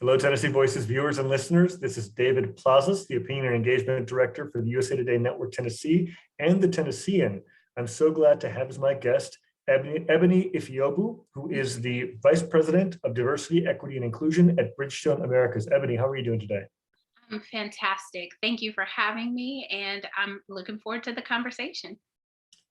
Hello, Tennessee Voices viewers and listeners. This is David Plazas, the Opinion and Engagement Director for the USA Today Network Tennessee and the Tennessean. I'm so glad to have as my guest Ebonee Ifeobu, who is the Vice President of Diversity, Equity, and Inclusion at Bridgestone Americas. Ebonee, how are you doing today? I'm fantastic. Thank you for having me, and I'm looking forward to the conversation.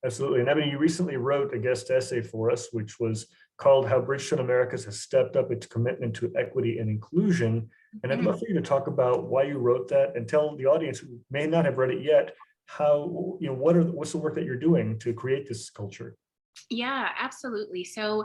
Absolutely. And Ebonee, you recently wrote a guest essay for us, which was called How Bridgestone Americas Has Stepped Up Its Commitment to Equity and Inclusion. And I'd love for you to talk about why you wrote that and tell the audience who may not have read it yet, how, what's the work that you're doing to create this culture? Yeah, absolutely. So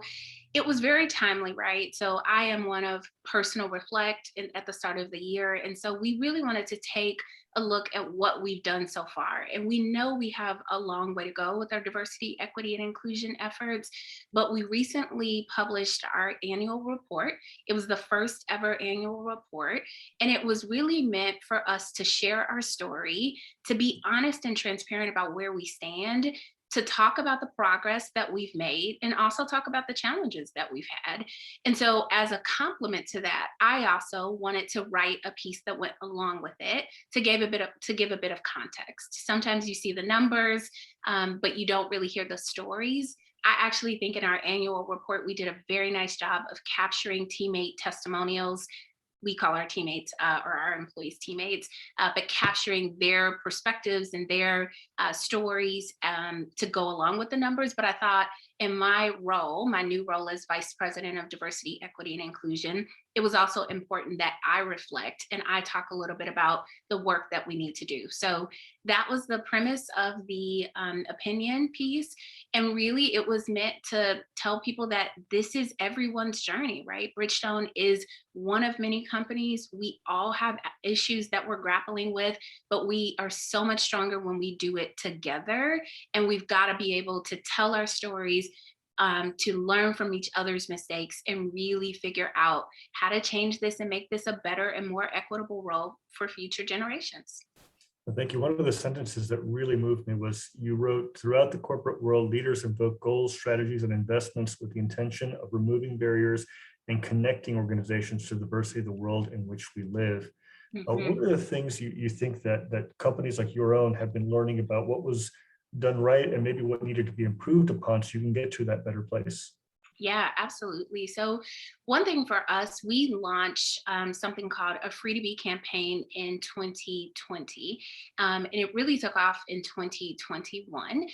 it was very timely, right? So I am one of Personal Reflect at the start of the year. And so we really wanted to take a look at what we've done so far. And we know we have a long way to go with our diversity, equity, and inclusion efforts, but we recently published our annual report. It was the first ever annual report, and it was really meant for us to share our story, to be honest and transparent about where we stand, to talk about the progress that we've made and also talk about the challenges that we've had. And so as a complement to that, I also wanted to write a piece that went along with it to give a bit of context. Sometimes you see the numbers, but you don't really hear the stories. I actually think in our annual report, we did a very nice job of capturing teammate testimonials. We call our teammates or our employees teammates, but capturing their perspectives and their stories to go along with the numbers. But I thought in my role, my new role as Vice President of Diversity, Equity, and Inclusion, it was also important that I reflect and I talk a little bit about the work that we need to do. So that was the premise of the opinion piece. And really, it was meant to tell people that this is everyone's journey, right? Bridgestone is one of many companies. We all have issues that we're grappling with, but we are so much stronger when we do it together. And we've got to be able to tell our stories, to learn from each other's mistakes and really figure out how to change this and make this a better and more equitable role for future generations. Thank you. One of the sentences that really moved me was you wrote, throughout the corporate world, leaders invoke goals, strategies, and investments with the intention of removing barriers and connecting organizations to the diversity of the world in which we live. What are the things you think that companies like your own have been learning about what was done right and maybe what needed to be improved upon so you can get to that better place? Yeah, absolutely. So one thing for us, we launched something called a Free to Be campaign in 2020. And it really took off in 2021.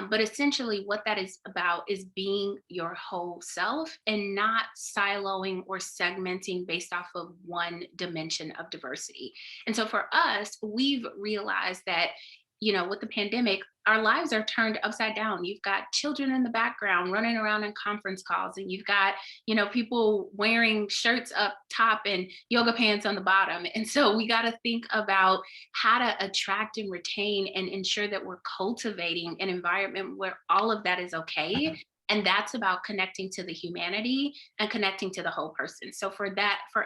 But essentially what that is about is being your whole self and not siloing or segmenting based off of one dimension of diversity. And so for us, we've realized that with the pandemic, our lives are turned upside down. You've got children in the background running around in conference calls, and you've got, people wearing shirts up top and yoga pants on the bottom. And so we got to think about how to attract and retain and ensure that we're cultivating an environment where all of that is okay. And that's about connecting to the humanity and connecting to the whole person. So for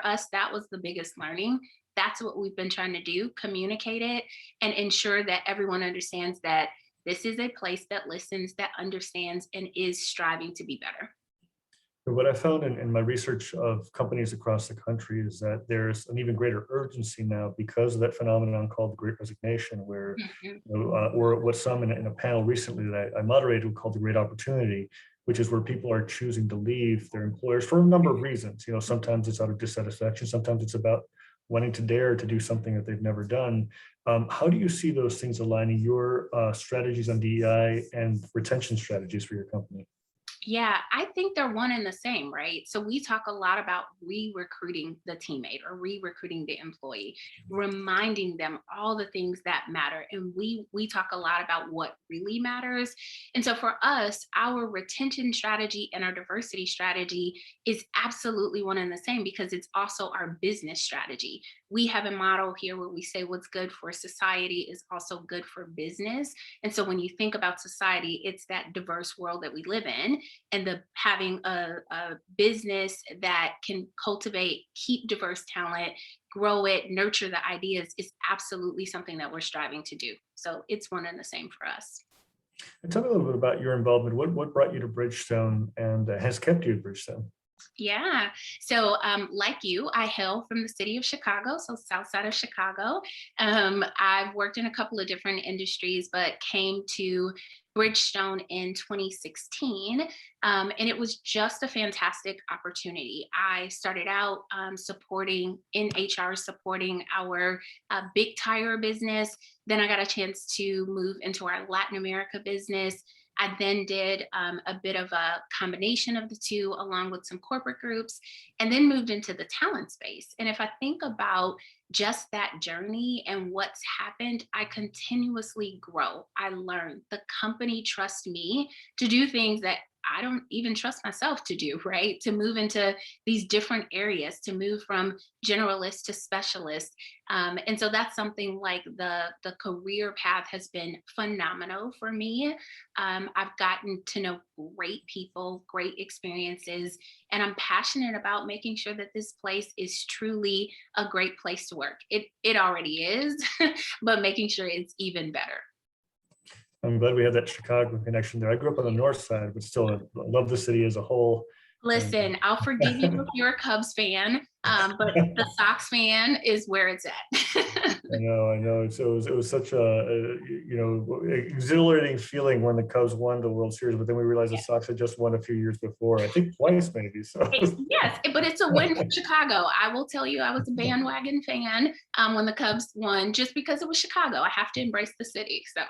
us, that was the biggest learning. That's what we've been trying to do, communicate it and ensure that everyone understands that this is a place that listens, that understands, and is striving to be better. What I found in my research of companies across the country is that there's an even greater urgency now because of that phenomenon called the Great Resignation, where, or what some in a panel recently that I moderated called the Great Opportunity, which is where people are choosing to leave their employers for a number of reasons. Sometimes it's out of dissatisfaction, sometimes it's about wanting to dare to do something that they've never done. How do you see those things aligning your strategies on DEI and retention strategies for your company? Yeah, I think they're one and the same, right? So we talk a lot about re-recruiting the teammate or re-recruiting the employee, reminding them all the things that matter. And we talk a lot about what really matters. And so for us, our retention strategy and our diversity strategy is absolutely one and the same because it's also our business strategy. We have a model here where we say what's good for society is also good for business. And so when you think about society, it's that diverse world that we live in. And having a business that can cultivate, keep diverse talent, grow it, nurture the ideas is absolutely something that we're striving to do. So it's one and the same for us. And tell me a little bit about your involvement. What brought you to Bridgestone and has kept you at Bridgestone? Yeah. So, like you, I hail from the city of Chicago, so south side of Chicago. I've worked in a couple of different industries, but came to Bridgestone in 2016. And it was just a fantastic opportunity. I started out supporting in HR, supporting our big tire business. Then I got a chance to move into our Latin America business. I then did a bit of a combination of the two, along with some corporate groups, and then moved into the talent space. And if I think about just that journey and what's happened, I continuously grow. I learn. The company trusts me to do things that I don't even trust myself to do, right? To move into these different areas, to move from generalist to specialist. And so that's something like the career path has been phenomenal for me. I've gotten to know great people, great experiences, and I'm passionate about making sure that this place is truly a great place to work. It already is, but making sure it's even better. I'm glad we had that Chicago connection there. I grew up on the north side, but still I love the city as a whole. And Listen, I'll forgive you if you're a Cubs fan, but the Sox fan is where it's at. I know. It was such exhilarating feeling when the Cubs won the World Series, but then we realized the Sox had just won a few years before. I think twice maybe. So Yes, but it's a win for Chicago. I will tell you, I was a bandwagon fan when the Cubs won, just because it was Chicago. I have to embrace the city. So.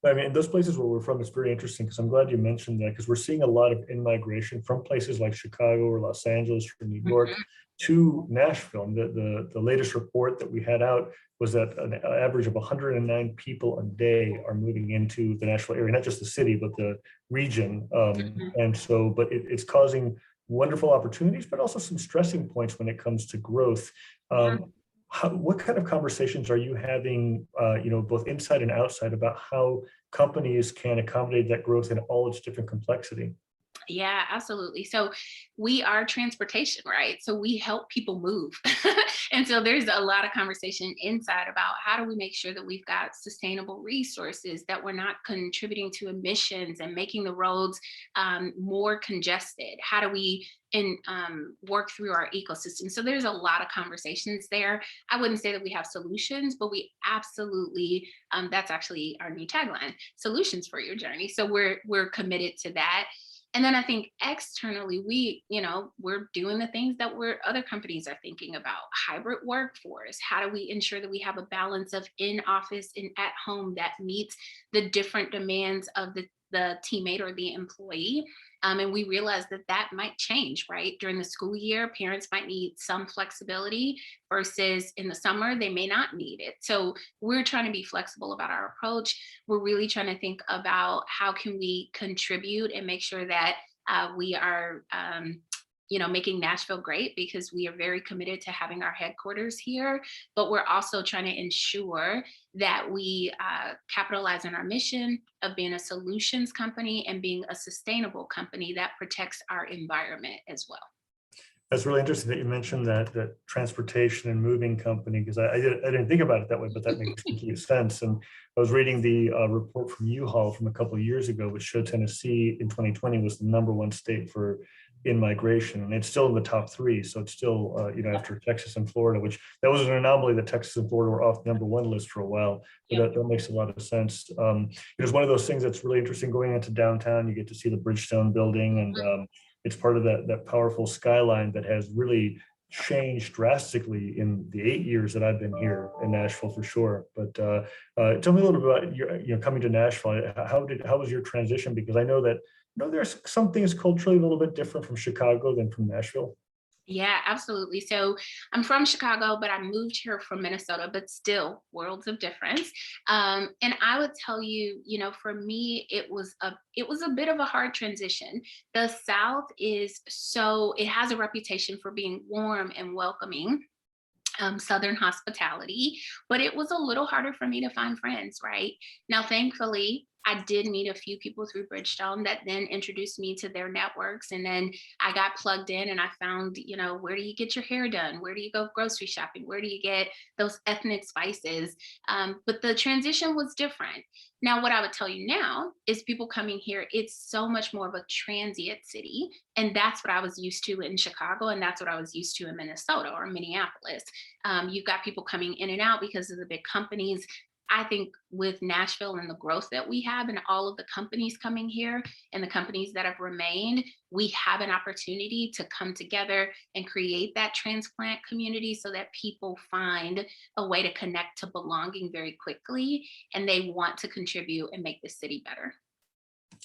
I mean, those places where we're from, it's very interesting because I'm glad you mentioned that because we're seeing a lot of in-migration from places like Chicago or Los Angeles or New York Mhm. to Nashville. And the latest report that we had out was that an average of 109 people a day are moving into the Nashville area, not just the city, but the region. Mhm. And so, but it's causing wonderful opportunities, but also some stressing points when it comes to growth. Yeah. What kind of conversations are you having, both inside and outside about how companies can accommodate that growth in all its different complexity? Yeah, absolutely. So we are transportation, right? So we help people move. And so there's a lot of conversation inside about how do we make sure that we've got sustainable resources, that we're not contributing to emissions and making the roads more congested. How do we work through our ecosystem? So there's a lot of conversations there. I wouldn't say that we have solutions, but we absolutely, that's actually our new tagline, solutions for your journey. So we're committed to that. And then I think externally, we're doing the things that other companies are thinking about: hybrid workforce. How do we ensure that we have a balance of in office and at home that meets the different demands of the teammate or the employee? And we realize that that might change, right? During the school year, parents might need some flexibility versus in the summer, they may not need it. So we're trying to be flexible about our approach. We're really trying to think about how can we contribute and make sure that we are making Nashville great, because we are very committed to having our headquarters here, but we're also trying to ensure that we capitalize on our mission of being a solutions company and being a sustainable company that protects our environment as well. That's really interesting that you mentioned that transportation and moving company, because I didn't think about it that way, but that makes complete sense. And I was reading the report from U-Haul from a couple of years ago, which showed Tennessee in 2020 was the #1 state for in migration, and it's still in the top three. So it's still after Texas and Florida, which that was an anomaly that Texas and Florida were off the #1 list for a while. But Yeah. that makes a lot of sense. It was one of those things that's really interesting going into downtown. You get to see the Bridgestone building, and it's part of that powerful skyline that has really changed drastically in the 8 years that I've been here in Nashville, for sure. But tell me a little bit about your coming to Nashville. How was your transition? Because I know that there's some things culturally a little bit different from Chicago than from Nashville. Yeah, absolutely. So I'm from Chicago, but I moved here from Minnesota, but still worlds of difference. And I would tell you, for me, it was a bit of a hard transition. The South it has a reputation for being warm and welcoming, Southern hospitality, but it was a little harder for me to find friends, right? Now, thankfully, I did meet a few people through Bridgestone that then introduced me to their networks. And then I got plugged in and I found, where do you get your hair done? Where do you go grocery shopping? Where do you get those ethnic spices? But the transition was different. Now, what I would tell you now is people coming here, it's so much more of a transient city. And that's what I was used to in Chicago. And that's what I was used to in Minnesota or Minneapolis. You've got people coming in and out because of the big companies. I think with Nashville and the growth that we have and all of the companies coming here and the companies that have remained, we have an opportunity to come together and create that transplant community so that people find a way to connect to belonging very quickly and they want to contribute and make the city better.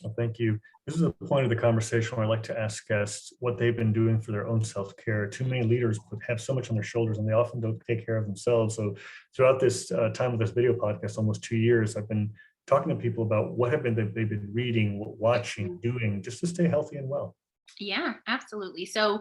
Well, thank you. This is a point of the conversation where I like to ask guests what they've been doing for their own self-care. Too many leaders have so much on their shoulders and they often don't take care of themselves. So throughout this time of this video podcast, almost 2 years, I've been talking to people about what have been they've been reading, watching, doing, just to stay healthy and well. Yeah, absolutely. So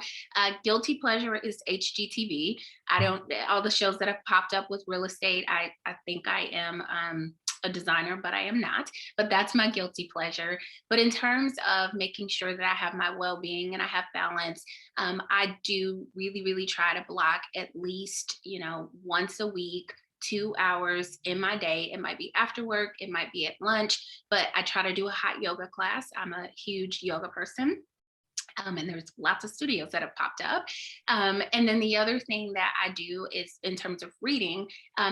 guilty pleasure is HGTV. I don't, all the shows that have popped up with real estate, I think I am a designer, but I am not. But that's my guilty pleasure. But in terms of making sure that I have my well-being and I have balance, I do really, really try to block at least, once a week, 2 hours in my day. It might be after work, it might be at lunch, but I try to do a hot yoga class. I'm a huge yoga person. And there's lots of studios that have popped up. And then the other thing that I do is in terms of reading,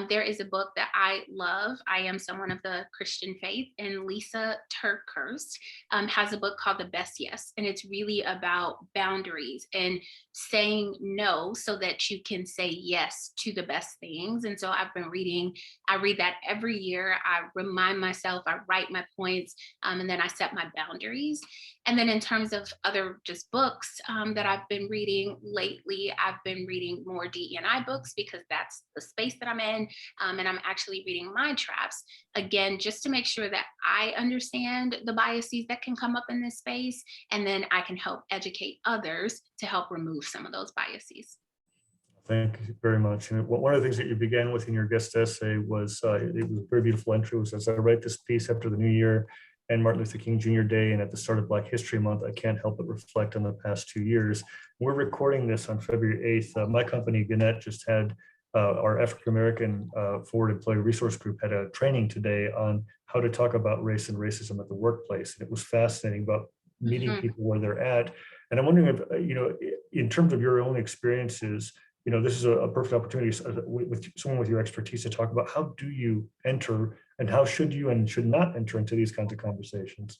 there is a book that I love. I am someone of the Christian faith, and Lisa Turkhurst has a book called The Best Yes. And it's really about boundaries and saying no so that you can say yes to the best things. And so I've been reading, I read that every year. I remind myself, I write my points, and then I set my boundaries. And then in terms of other just books that I've been reading lately, I've been reading more DE&I books because that's the space that I'm in. And I'm actually reading Mind Traps, again, just to make sure that I understand the biases that can come up in this space. And then I can help educate others to help remove some of those biases. Thank you very much. And one of the things that you began with in your guest essay was, it was a very beautiful entry, was as I write this piece after the new year and Martin Luther King Jr. Day and at the start of Black History Month, I can't help but reflect on the past 2 years. We're recording this on February 8th. My company, Gannett, just had our African-American Forward Employee Resource Group had a training today on how to talk about race and racism at the workplace. And it was fascinating about meeting people where they're at. And I'm wondering if, in terms of your own experiences, this is a perfect opportunity with someone with your expertise to talk about how do you enter and how should you and should not enter into these kinds of conversations.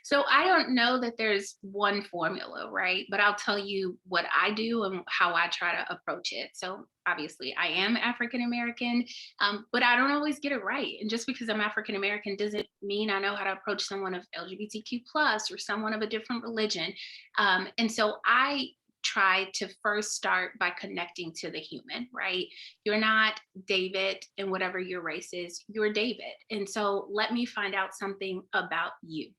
So I don't know that there's one formula, right? But I'll tell you what I do and how I try to approach it. So obviously I am African American, but I don't always get it right. And just because I'm African American doesn't mean I know how to approach someone of LGBTQ plus or someone of a different religion. And so I try to first start by connecting to the human, right? You're not David and whatever your race is, you're David. And so let me find out something about you.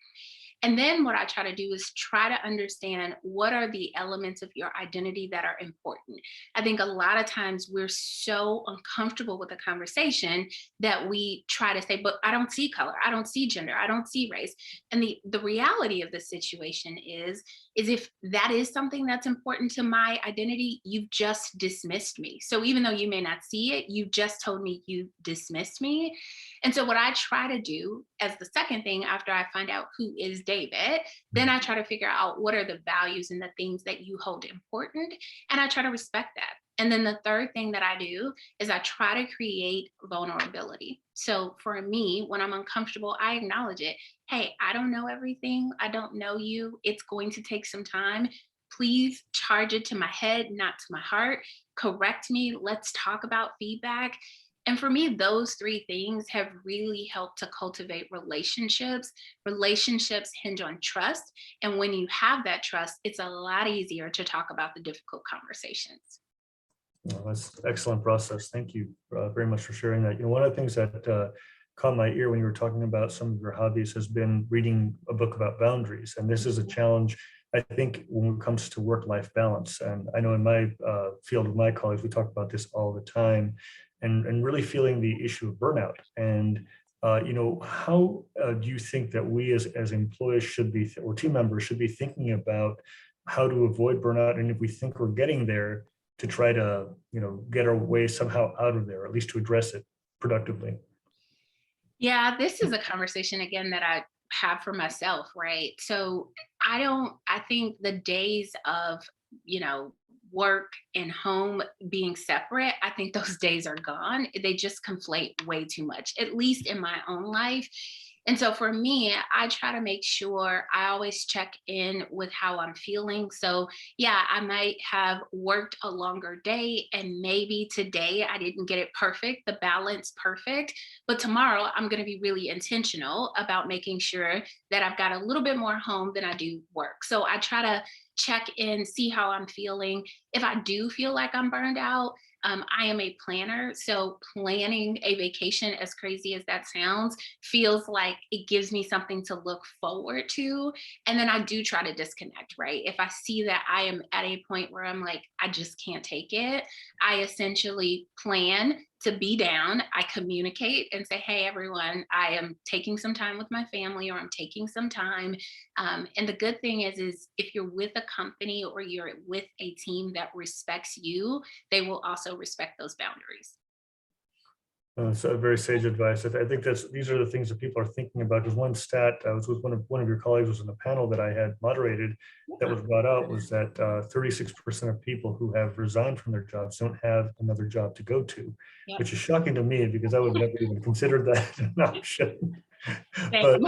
And then what I try to do is try to understand what are the elements of your identity that are important. I think a lot of times we're so uncomfortable with the conversation that we try to say, but I don't see color, I don't see gender, I don't see race. And the reality of the situation is if that is something that's important to my identity, you've just dismissed me. So even though you may not see it, you just told me you dismissed me. And so what I try to do as the second thing after I find out who is David, then I try to figure out what are the values and the things that you hold important. And I try to respect that. And then the third thing that I do is I try to create vulnerability. So for me, when I'm uncomfortable, I acknowledge it. Hey, I don't know everything. I don't know you. It's going to take some time. Please charge it to my head, not to my heart. Correct me. Let's talk about feedback. And for me, those three things have really helped to cultivate relationships. Relationships hinge on trust. And when you have that trust, it's a lot easier to talk about the difficult conversations. Well, that's an excellent process. Thank you very much for sharing that. One of the things that caught my ear when you were talking about some of your hobbies has been reading a book about boundaries. And this is a challenge, I think, when it comes to work-life balance. And I know in my field with my colleagues, we talk about this all the time. And really feeling the issue of burnout. And how do you think that we as employees should be, or team members should be thinking about how to avoid burnout? And if we think we're getting there, to try to, get our way somehow out of there, or at least to address it productively. Yeah, this is a conversation again that I have for myself, right? So I think the days of, you know, work and home being separate, I think those days are gone. They just conflate way too much, at least in my own life. And so for me, I try to make sure I always check in with how I'm feeling. So, yeah, I might have worked a longer day, and maybe today I didn't get it perfect, the balance perfect. But tomorrow I'm going to be really intentional about making sure that I've got a little bit more home than I do work. So I try to check in, see how I'm feeling. If I do feel like I'm burned out, I am a planner. So planning a vacation, as crazy as that sounds, feels like it gives me something to look forward to. And then I do try to disconnect, right? If I see that I am at a point where I'm like, I just can't take it, I essentially plan to be down. I communicate and say, hey, everyone, I am taking some time with my family, or I'm taking some time. And the good thing is if you're with a company or you're with a team that respects you, they will also respect those boundaries. So very sage advice. I think these are the things that people are thinking about. Because one stat, I was with one of your colleagues, was in a panel that I had moderated, that was brought out, was that 36% of people who have resigned from their jobs don't have another job to go to, Yep. which is shocking to me because I would never even considered that an option. Same.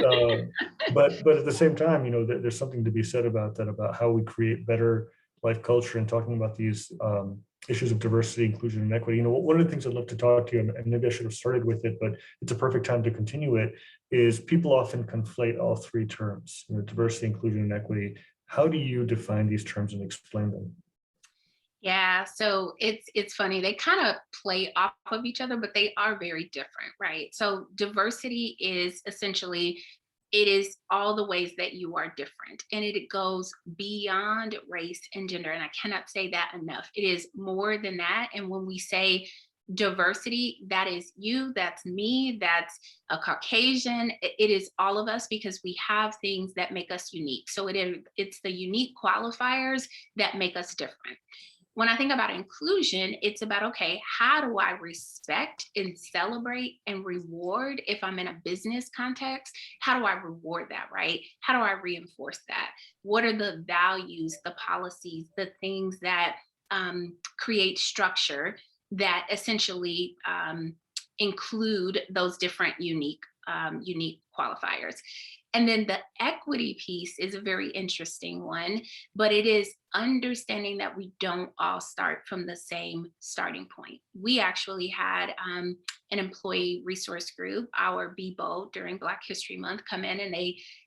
But at the same time, there's something to be said about that, about how we create better life culture, and talking about these issues of diversity, inclusion, and equity. One of the things I'd love to talk to you, and maybe I should have started with it, but it's a perfect time to continue it, is people often conflate all three terms, diversity, inclusion, and equity. How do you define these terms and explain them? Yeah, so it's funny. They kind of play off of each other, but they are very different, right? So diversity is essentially, it is all the ways that you are different, and it goes beyond race and gender. And I cannot say that enough. It is more than that. And when we say diversity, that is you, that's me, that's a Caucasian. It is all of us, because we have things that make us unique. So it's the unique qualifiers that make us different. When I think about inclusion, it's about, okay, how do I respect and celebrate and reward? If I'm in a business context, how do I reward that, right? How do I reinforce that? What are the values, the policies, the things that create structure that essentially include those different unique qualifiers? And then the equity piece is a very interesting one, but it is understanding that we don't all start from the same starting point. We actually had an employee resource group, our BBO, during Black History Month, come in, and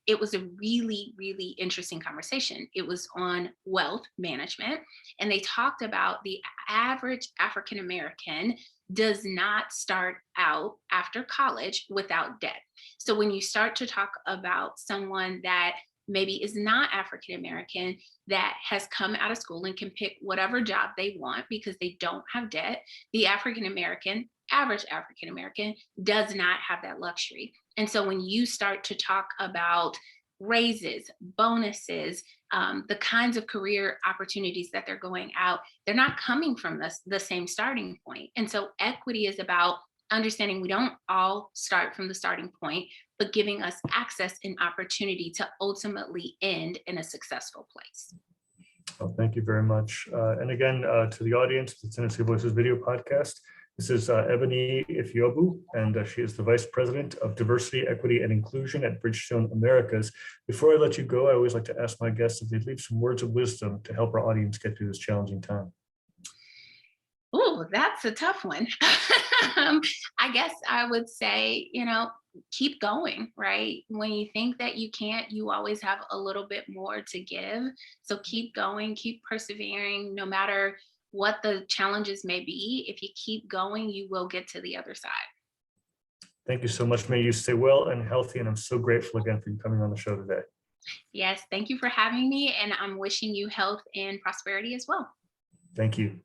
it was a really, really interesting conversation. It was on wealth management, and they talked about the average African American does not start out after college without debt. So when you start to talk about someone that maybe is not African American, that has come out of school and can pick whatever job they want because they don't have debt, the African American, average African American, does not have that luxury. And so when you start to talk about raises, bonuses, the kinds of career opportunities that they're going out, they're not coming from the same starting point. And so equity is about understanding we don't all start from the starting point, but giving us access and opportunity to ultimately end in a successful place. Well, thank you very much. And again, to the audience, the Tennessee Voices video podcast, this is Ebonee Ifeobu, and she is the Vice President of Diversity, Equity, and Inclusion at Bridgestone Americas. Before I let you go, I always like to ask my guests if they'd leave some words of wisdom to help our audience get through this challenging time. Oh, that's a tough one. I guess I would say, keep going, right? When you think that you can't, you always have a little bit more to give. So keep going, keep persevering, no matter what the challenges may be. If you keep going, you will get to the other side. Thank you so much. May you stay well and healthy. And I'm so grateful again for you coming on the show today. Yes, thank you for having me. And I'm wishing you health and prosperity as well. Thank you.